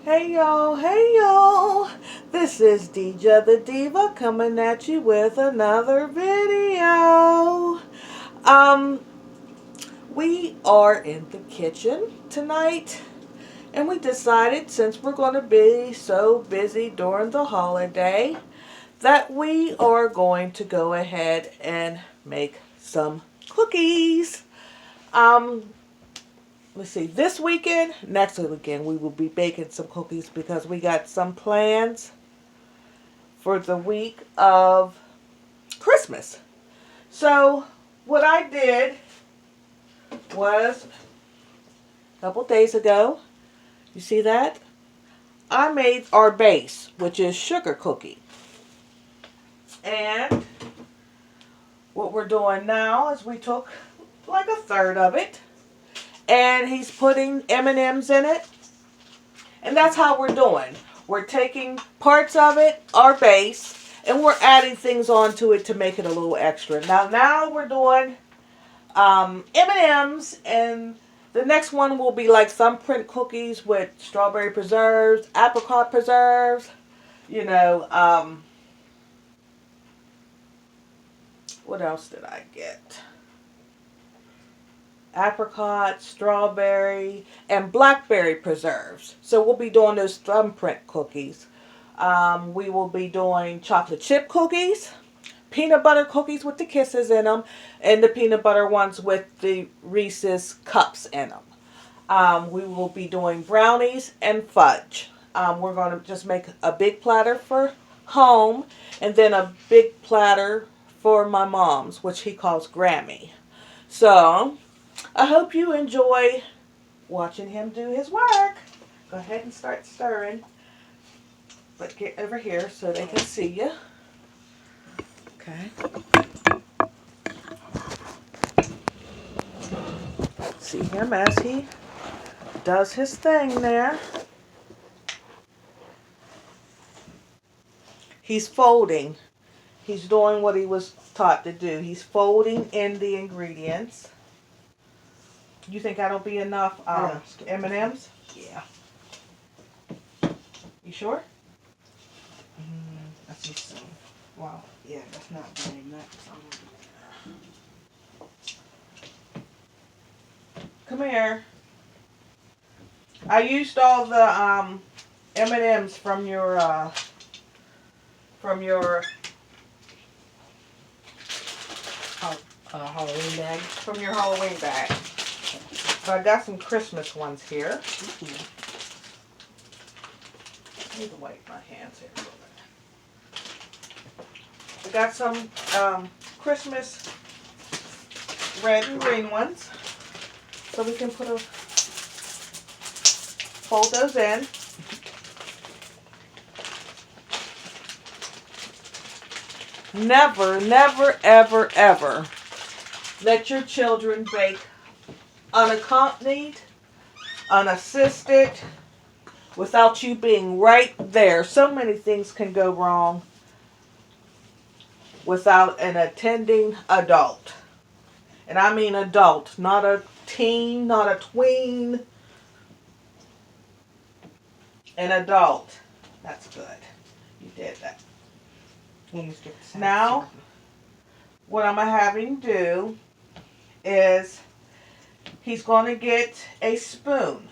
Hey y'all, this is DJ the Diva coming at you with another video. Um, we are in the kitchen tonight and we decided since we're going to be so busy during the holiday that we are going to go ahead and make some cookies. Um, let's see, this weekend, next weekend, we will be baking some cookies because we got some plans for the week of Christmas. So, what I did was a couple days ago, you see that? I made our base, which is sugar cookie. And what we're doing now is we took like a third of it and he's putting M&Ms in it. And that's how we're doing. We're taking parts of it, our base, and we're adding things onto it to make it a little extra. Now we're doing M&Ms, and the next one will be like thumbprint cookies with strawberry preserves, apricot preserves, you know, what else did I get? Apricot, strawberry, and blackberry preserves. So we'll be doing those thumbprint cookies. We will be doing chocolate chip cookies, peanut butter cookies with the kisses in them, and the peanut butter ones with the Reese's cups in them. We will be doing brownies and fudge. We're going to just make a big platter for home and then a big platter for my mom's, which he calls Grammy. So, I hope you enjoy watching him do his work. Go ahead and start stirring. But get over here so they can see you. Okay. See him as he does his thing there. He's folding. He's doing what he was taught to do. He's folding in the ingredients. You think that'll be enough M&Ms? Yeah. You sure? That's just wow. Yeah, that's not very much. Come here. I used all the M&Ms from your Halloween bag. from your Halloween bag. So I got some Christmas ones here. I need to wipe my hands here a little bit. I got some Christmas red and green ones. So we can fold those in. Never, never, ever, ever let your children bake unaccompanied, unassisted, without you being right there. So many things can go wrong without an attending adult. And I mean adult, not a teen, not a tween. An adult. That's good. You did that. Now, what I'm having do is he's going to get a spoon,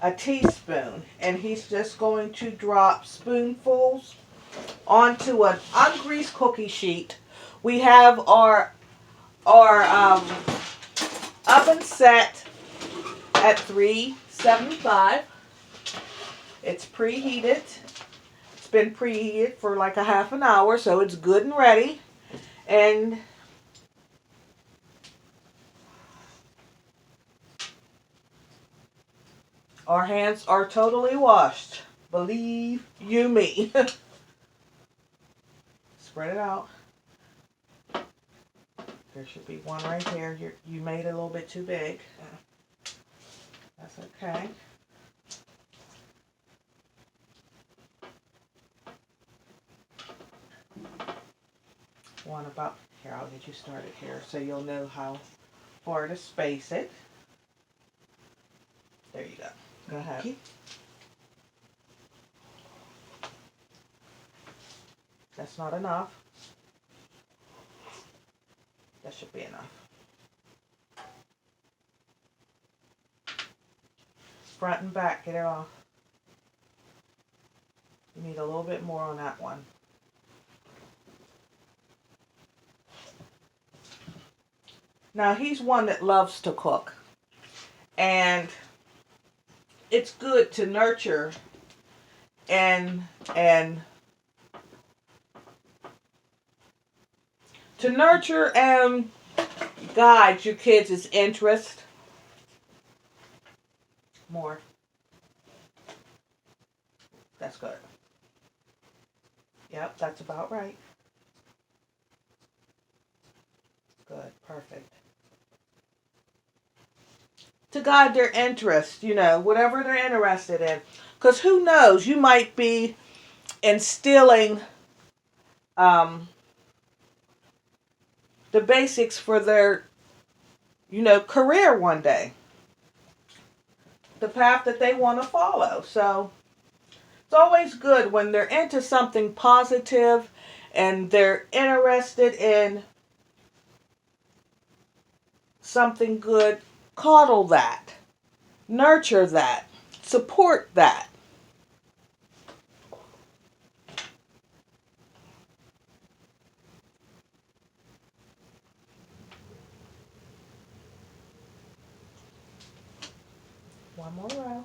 a teaspoon, and he's just going to drop spoonfuls onto an ungreased cookie sheet. We have our oven set at 375. It's preheated. It's been preheated for like a half an hour, so it's good and ready. And our hands are totally washed. Believe you me. Spread it out. There should be one right here. You made it a little bit too big. That's okay. One about here. I'll get you started here so you'll know how far to space it. There you go. Go ahead. That's not enough. That should be enough. Front and back, get it off. You need a little bit more on that one. Now he's one that loves to cook. And it's good to nurture and guide your kids' interest. More. That's good. Yep, that's about right. Good, perfect. To guide their interest, whatever they're interested in. Because who knows, you might be instilling the basics for their, career one day. The path that they want to follow. So it's always good when they're into something positive and they're interested in something good. Coddle that. Nurture that. Support that. One more row.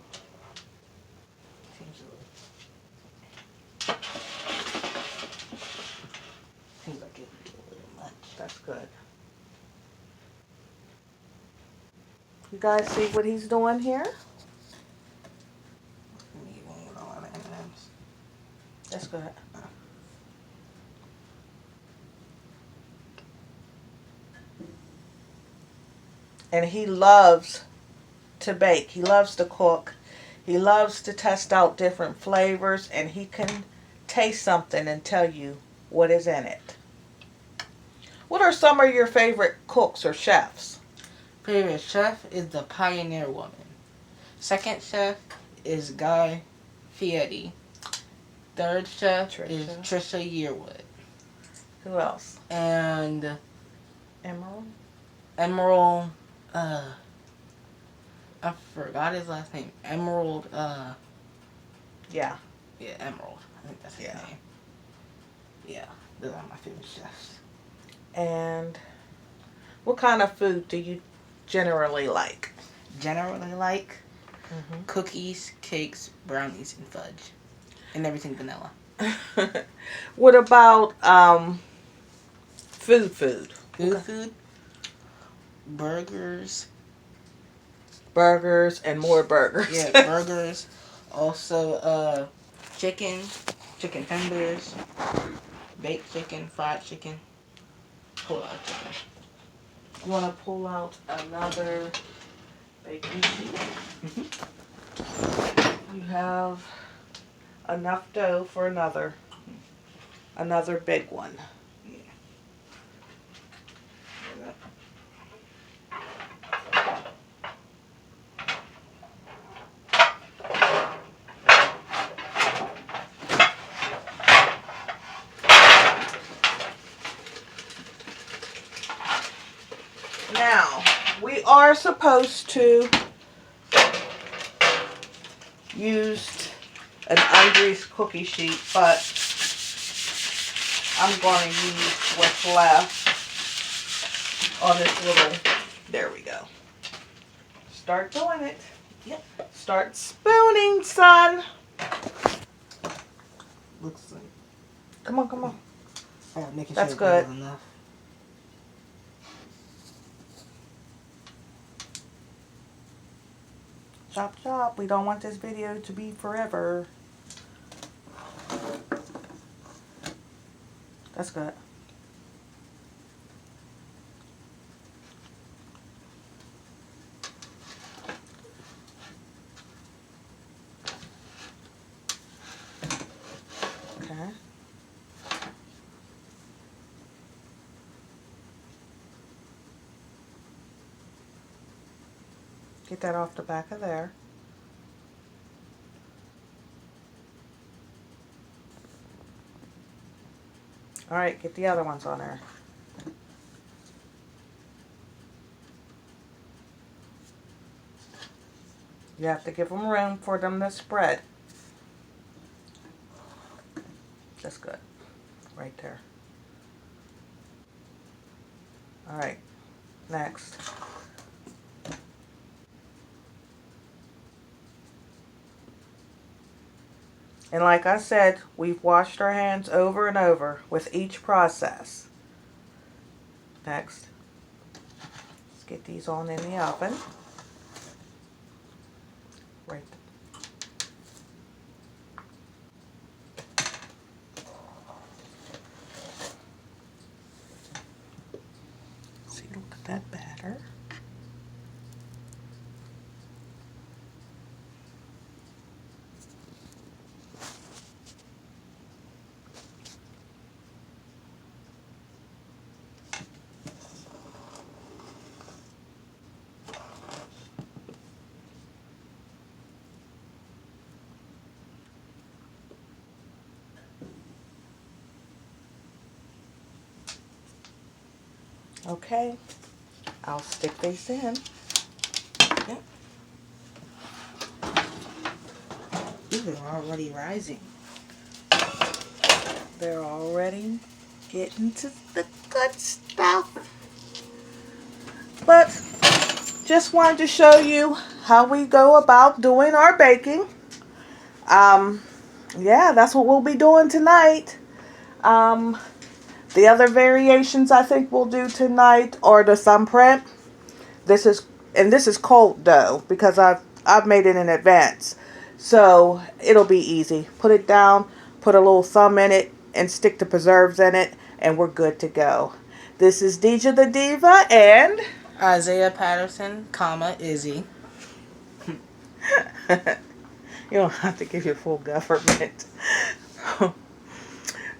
Seems like it's a little much. That's good. You guys see what he's doing here? That's good. And he loves to bake. He loves to cook. He loves to test out different flavors, and he can taste something and tell you what is in it. What are some of your favorite cooks or chefs? Favorite chef is the Pioneer Woman. Second chef is Guy Fieri. Third chef is Trisha Yearwood. Who else? And Emerald. I forgot his last name. Emerald. Yeah. Yeah, Emerald. I think that's his name. Yeah, those are my favorite chefs. And what kind of food do you generally like? Cookies, cakes, brownies, and fudge. And everything vanilla. What about food? Food? Burgers and more burgers. Yeah, burgers. Also, chicken tenders, baked chicken, fried chicken, pull-out chicken. You want to pull out another baking sheet? Mm-hmm. You have enough dough for another big one. Now, we are supposed to use an ungreased cookie sheet, but I'm going to use what's left on this little, there we go. Start doing it. Yep. Start spooning, son. Looks like. Come on. Making That's sure good. Enough. Chop, chop. We don't want this video to be forever. That's good. Okay. Get that off the back of there. Alright, get the other ones on there. You have to give them room for them to spread. That's good. Right there. Alright, next. And like I said, we've washed our hands over and over with each process. Next, let's get these on in the oven. Right. See, look at that batter. Okay, I'll stick these in. Yep. These are already rising. They're already getting to the good stuff. But just wanted to show you how we go about doing our baking. Yeah, that's what we'll be doing tonight. The other variations I think we'll do tonight are the thumbprint. This is cold dough because I've made it in advance. So it'll be easy. Put it down, put a little thumb in it, and stick the preserves in it, and we're good to go. This is Deja the Diva and Isaiah Patterson, Izzy. you don't have to give your full government.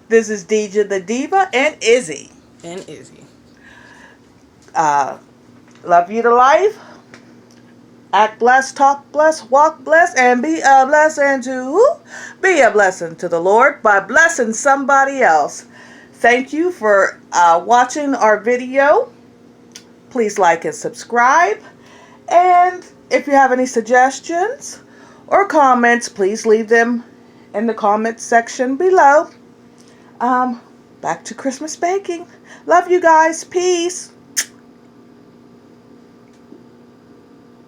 This is Deja the Diva and Izzy. And Izzy. Love you to life. Act blessed, talk blessed, walk blessed, and be a blessing to the Lord by blessing somebody else. Thank you for watching our video. Please like and subscribe. And if you have any suggestions or comments, please leave them in the comments section below. Back to Christmas baking. Love you guys. Peace.